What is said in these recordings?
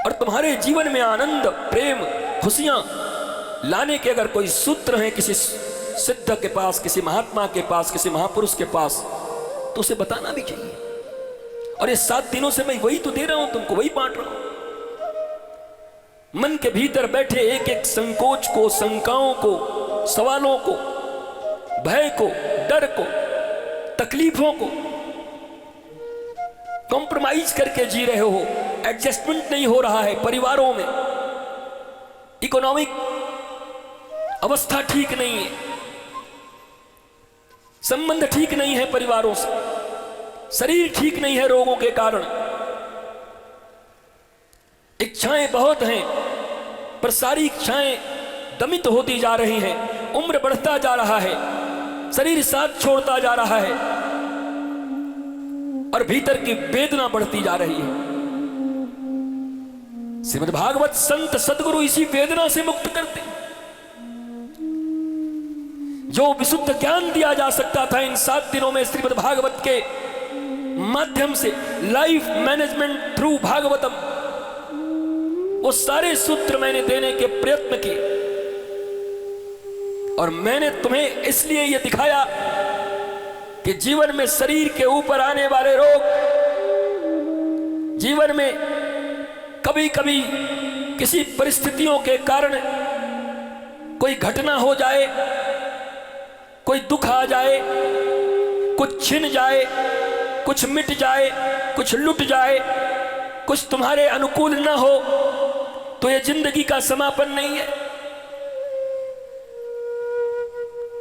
और तुम्हारे जीवन में आनंद, प्रेम, खुशियां लाने के अगर कोई सूत्र हैं किसी सिद्ध के पास, किसी महात्मा के पास, किसी महापुरुष के पास, तो उसे बताना भी चाहिए। और ये 7 दिनों से मैं वही तो दे रहा हूं तुमको, वही बांट रहा हूं। मन के भीतर बैठे एक एक संकोच को, शंकाओं को, सवालों को, भय को, डर को, तकलीफों को कॉम्प्रोमाइज करके जी रहे हो। एडजस्टमेंट नहीं हो रहा है परिवारों में, इकोनॉमिक अवस्था ठीक नहीं है, संबंध ठीक नहीं है परिवारों से, शरीर ठीक नहीं है रोगों के कारण, इच्छाएं बहुत हैं पर सारी इच्छाएं दमित होती जा रही हैं, उम्र बढ़ता जा रहा है, शरीर साथ छोड़ता जा रहा है और भीतर की वेदना बढ़ती जा रही है। श्रीमद् भागवत संत सदगुरु इसी वेदना से मुक्त करते। जो विशुद्ध ज्ञान दिया जा सकता था इन 7 दिनों में श्रीमद् भागवत के माध्यम से, लाइफ मैनेजमेंट थ्रू भागवतम, वो सारे सूत्र मैंने देने के प्रयत्न किए। और मैंने तुम्हें इसलिए यह दिखाया कि जीवन में शरीर के ऊपर आने वाले रोग, जीवन में कभी कभी किसी परिस्थितियों के कारण कोई घटना हो जाए, कोई दुख आ जाए, कुछ छिन जाए, कुछ मिट जाए, कुछ लुट जाए, कुछ तुम्हारे अनुकूल न हो, तो यह जिंदगी का समापन नहीं है।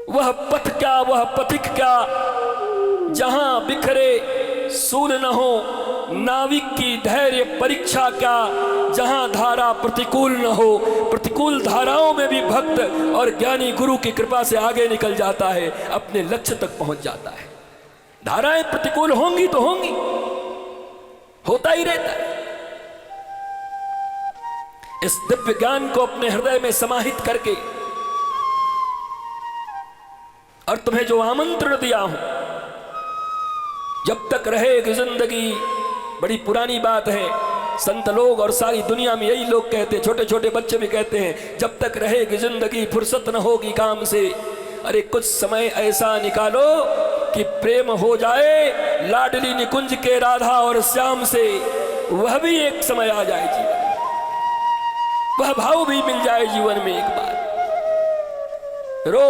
वह पथ क्या, वह पथिक क्या, जहां बिखरे सूल न हो, नाविक की धैर्य परीक्षा क्या, जहां धारा प्रतिकूल न हो। प्रतिकूल धाराओं में भी भक्त और ज्ञानी गुरु की कृपा से आगे निकल जाता है, अपने लक्ष्य तक पहुंच जाता है। धाराएं प्रतिकूल होंगी तो होंगी, होता ही रहता है। इस दिव्य ज्ञान को अपने हृदय में समाहित करके और तुम्हें जो आमंत्रण दिया हूं, जब तक रहेगी जिंदगी, बड़ी पुरानी बात है, संत लोग और सारी दुनिया में यही लोग कहते हैं, छोटे छोटे बच्चे भी कहते हैं, जब तक रहेगी जिंदगी फुर्सत न होगी काम से। अरे कुछ समय ऐसा निकालो कि प्रेम हो जाए लाडली निकुंज के राधा और श्याम से, वह भी एक समय आ जाए जीवन, वह भाव भी मिल जाए जीवन में। एक बार रो,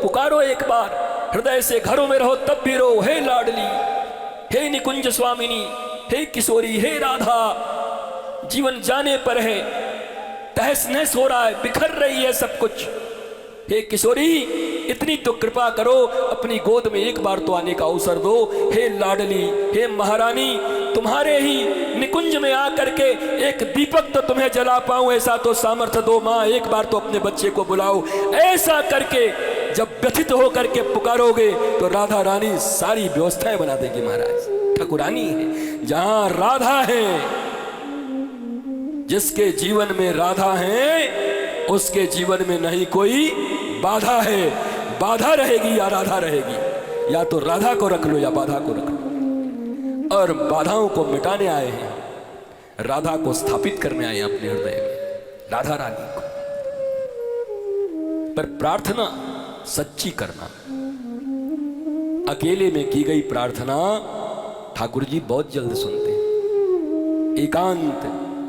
पुकारो एक बार, हृदय से घरों में रहो तब भी रो, हे लाडली, हे निकुंज स्वामिनी, हे किशोरी, हे राधा। जीवन जाने पर है, तहस नहस हो रहा है, बिखर रही है सब कुछ। हे किशोरी, इतनी तो कृपा करो, अपनी गोद में एक बार तो आने का अवसर दो। हे लाडली, हे महारानी, तुम्हारे ही निकुंज में आकर के एक दीपक तो तुम्हें जला पाऊं, ऐसा तो सामर्थ्य दो मां, एक बार तो अपने बच्चे को बुलाओ। ऐसा करके जब व्यथित होकर के पुकारोगे तो राधा रानी सारी व्यवस्थाएं बना देगी। महाराज ठाकुरानी है, जहां राधा है, जिसके जीवन में राधा है उसके जीवन में नहीं कोई बाधा है। बाधा रहेगी या राधा रहेगी, या तो राधा को रख लो या बाधा को रख लो। और बाधाओं को मिटाने आए हैं, राधा को स्थापित करने आए हैं अपने हृदय में, राधा रानी को। पर प्रार्थना सच्ची करना, अकेले में की गई प्रार्थना ठाकुर जी बहुत जल्द सुनते हैं। एकांत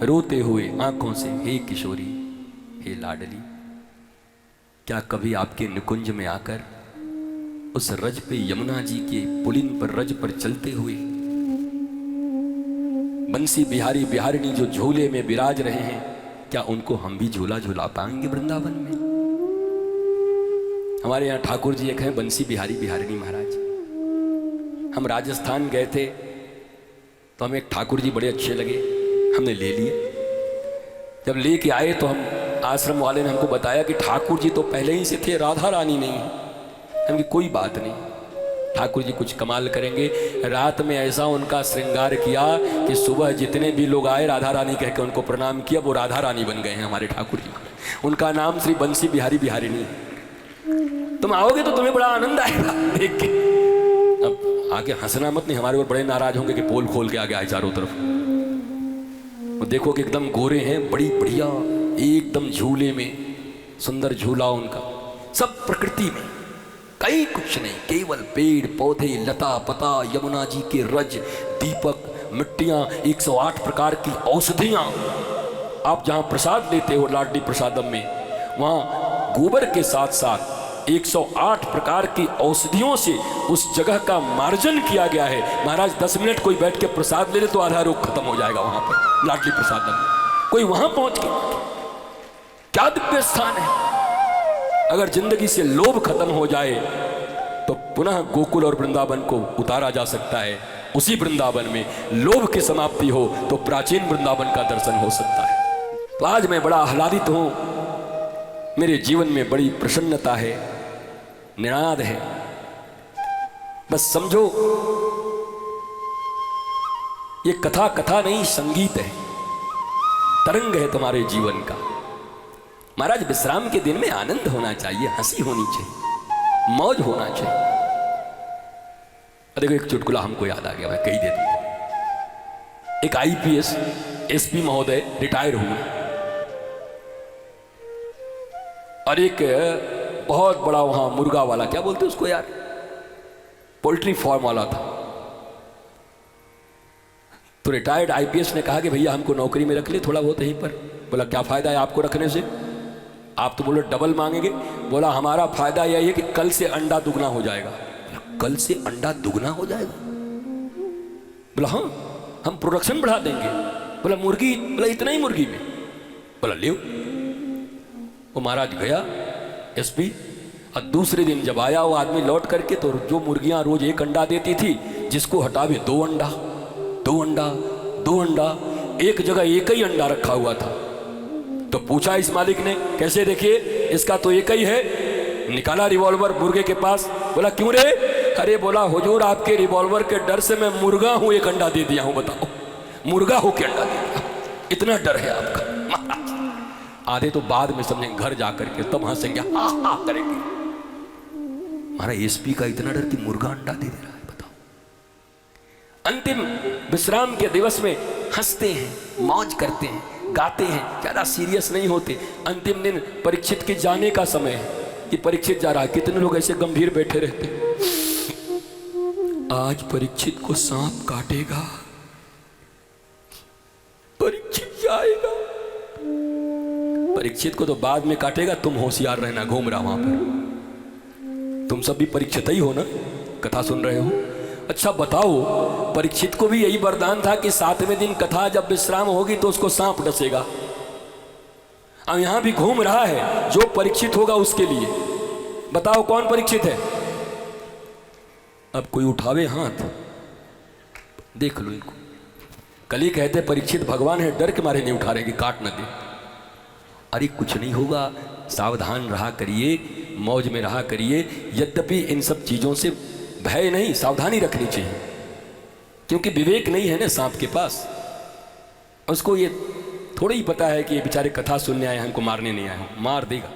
रोते हुए आंखों से, हे किशोरी, हे लाडली, क्या कभी आपके निकुंज में आकर उस रज पे, यमुना जी के पुलिन पर, रज पर चलते हुए बंसी बिहारी बिहारिणी जो झूले में विराज रहे हैं, क्या उनको हम भी झूला झूला पाएंगे वृंदावन में? हमारे यहाँ ठाकुर जी एक हैं बंसी बिहारी बिहारिणी महाराज। हम राजस्थान गए थे तो हमें एक ठाकुर जी बड़े अच्छे लगे, हमने ले लिए। जब लेके आए तो हम आश्रम वाले ने हमको बताया कि ठाकुर जी तो पहले ही से थे, राधा रानी नहीं है। हमकी कोई बात नहीं, ठाकुर जी कुछ कमाल करेंगे। रात में ऐसा उनका श्रृंगार किया कि सुबह जितने भी लोग आए राधा रानी कह के उनको प्रणाम किया, वो राधा रानी बन गए हैं हमारे ठाकुर जी। उनका नाम श्री बंसी बिहारी बिहारिणी है। तुम आओगे तो तुम्हें बड़ा आनंद आएगा देख के। अब आगे हंसना मत, नहीं हमारे ऊपर बड़े नाराज होंगे कि पोल खोल के आगे आए चारों तरफ। वो देखो कि एकदम गोरे हैं, बड़ी बढ़िया एकदम झूले में, सुंदर झूला उनका, सब प्रकृति में, कहीं कुछ नहीं, केवल पेड़ पौधे, लता पता, यमुना जी के रज, दीपक, मिट्टियां, 108 प्रकार की औषधियां। आप जहां प्रसाद लेते हो लाडली प्रसादम में, वहां गोबर के साथ साथ 108 प्रकार की औषधियों से उस जगह का मार्जन किया गया है। महाराज 10 मिनट कोई बैठ के प्रसाद ले ले तो आधा रोग खत्म हो जाएगा वहां पर लाडली प्रसादम में। कोई वहां पहुंच के, क्या दिव्य स्थान है। अगर जिंदगी से लोभ खत्म हो जाए तो पुनः गोकुल और वृंदावन को उतारा जा सकता है। उसी वृंदावन में लोभ की समाप्ति हो तो प्राचीन वृंदावन का दर्शन हो सकता है। तो आज मैं बड़ा आह्लादित हूं, मेरे जीवन में बड़ी प्रसन्नता है, निनाद है। बस समझो ये कथा कथा नहीं, संगीत है, तरंग है तुम्हारे जीवन का। महाराज विश्राम के दिन में आनंद होना चाहिए, हंसी होनी चाहिए, मौज होना चाहिए। देखो एक चुटकुला हमको याद आ गया, मैं कही दे दूं। एक आईपीएस एसपी महोदय रिटायर हुए और एक बहुत बड़ा वहां मुर्गा वाला, क्या बोलते उसको यार, पोल्ट्री फार्म वाला था। तो रिटायर्ड आईपीएस ने कहा कि भैया हमको नौकरी में रख ले थोड़ा बहुत यहीं पर। बोला क्या फायदा है आपको रखने से, आप तो बोलो डबल मांगेंगे। बोला हमारा फायदा यही है कि कल से अंडा दुगना हो जाएगा। कल से अंडा दुगना हो जाएगा? बोला हाँ, हम प्रोडक्शन बढ़ा देंगे। बोला मुर्गी, बोला इतना ही मुर्गी में? बोला ले। वो महाराज गया एसपी, और दूसरे दिन जब आया वो आदमी लौट करके, तो जो मुर्गियां रोज एक अंडा देती थी, जिसको हटावे 2 अंडा, 2 अंडा, 2 अंडा, एक जगह एक ही अंडा रखा हुआ था। तो पूछा इस मालिक ने, कैसे देखिए इसका तो एक ही है। निकाला रिवॉल्वर मुर्गे के पास। बोला क्यों रे? अरे बोला हुजूर आपके रिवॉल्वर के डर से मैं मुर्गा हूं, एक अंडा दे दिया हूं। बताओ, मुर्गा हो के अंडा दे दिया, इतना डर है आपका? आधे तो बाद में समझेंगे, घर जाकर के तब हंसेंगे, हा हा करेंगे। हमारा एसपी का इतना डर कि मुर्गा अंडा दे रहा है, बताओ। अंतिम विश्राम के दिवस में हंसते हैं, मौज करते हैं, गाते हैं, ज्यादा सीरियस नहीं होते। अंतिम दिन परीक्षित के जाने का समय है कि परीक्षित जा रहा है। कितने लोग ऐसे गंभीर बैठे रहते हैं, आज परीक्षित को सांप काटेगा, परीक्षित जाएगा। परीक्षित को तो बाद में काटेगा, तुम होशियार रहना, घूम रहा वहां पर। तुम सब भी परीक्षित ही हो ना, कथा सुन रहे हो। अच्छा बताओ, परीक्षित को भी यही वरदान था कि 7वें दिन कथा जब विश्राम होगी तो उसको सांप डसेगा। अब यहां भी घूम रहा है, जो परीक्षित होगा उसके लिए। बताओ कौन परीक्षित है? अब कोई उठावे हाथ, देख लो इनको। कल ही कहते परीक्षित भगवान है, डर के मारे नहीं उठा रहे कि काट न दे। अरे कुछ नहीं होगा, सावधान रहा करिए, मौज में रहा करिए। यद्यपि इन सब चीजों से भय नहीं, सावधानी रखनी चाहिए, क्योंकि विवेक नहीं है ना सांप के पास। उसको ये थोड़ा ही पता है कि ये बेचारे कथा सुनने आए हैं, हमको मारने नहीं आए हैं, मार देगा।